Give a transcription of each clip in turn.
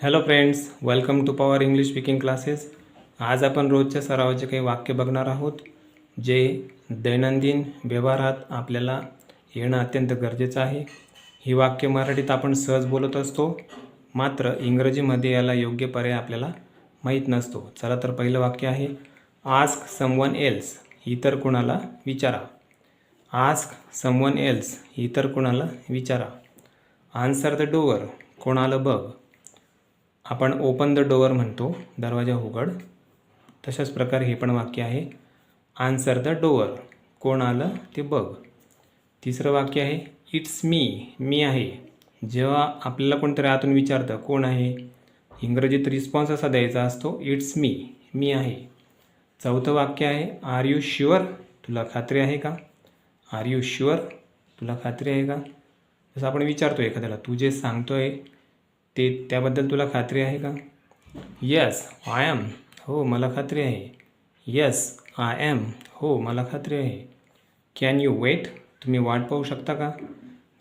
Hello friends, welcome to power English speaking classes. आज आपण रोजच्या सरावाचे काही वाक्य बघणार आहोत जे दैनंदिन व्यवहारात आपल्याला येणं अत्यंत गरजेचं आहे. ही वाक्य मराठीत आपण सहज बोलत असतो, मात्र इंग्रजीमध्ये याला योग्य पर्याय आपल्याला माहीत नसतो. चला तर पहिलं वाक्य आहे, आस्क समवन एल्स. इतर कुणाला विचारा. Ask someone else. इतर कुणाला विचारा. Answer the door. कोणाला बघ. आपण ओपन द डोअर म्हणतो, दरवाजा उघड. तशाच प्रकारे हे पण वाक्य आहे, आन्सर द डोअर. कोण आलं ते बघ. तिसरं वाक्य आहे, इट्स मी. मी आहे. जेव्हा आपल्याला कोणतरी आतून विचारतं कोण आहे, इंग्रजीत रिस्पॉन्स असा द्यायचा असतो, इट्स मी. मी आहे. चौथं वाक्य आहे, आर यू शुअर. तुला खात्री आहे का. Are you sure. तुला खात्री आहे का. जसं आपण विचारतो एखाद्याला, तू जे सांगतोय ते त्याबद्दल तुला खात्री आहे का. Yes I am. हो मला खात्री आहे. Yes I am. हो मला खात्री आहे. Can you wait. तुम्ही वाट पाहू शकता का.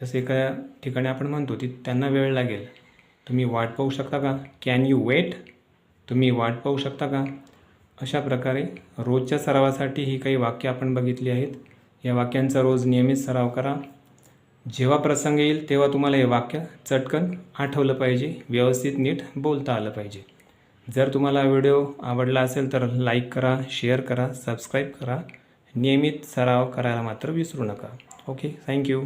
जसं एका ठिकाणी आपण म्हणतो ती त्यांना वेळ लागेल, तुम्ही वाट पाहू शकता का. Can you wait. तुम्ही वाट पाहू शकता का. अशा प्रकारे रोजच्या सरावासाठी ही काही वाक्य आपण बघितली आहेत. या वाक्यांचा रोज नियमित सराव करा. जेव्हा प्रसंग येईल तेव्हा तुम्हाला हे वाक्य चटकन आठवलं पाहिजे, व्यवस्थित नीट बोलता आलं पाहिजे. जर तुम्हाला व्हिडिओ आवडला असेल तर लाईक करा, शेअर करा, सबस्क्राईब करा. नियमित सराव करायला मात्र विसरू नका. Okay, thank you.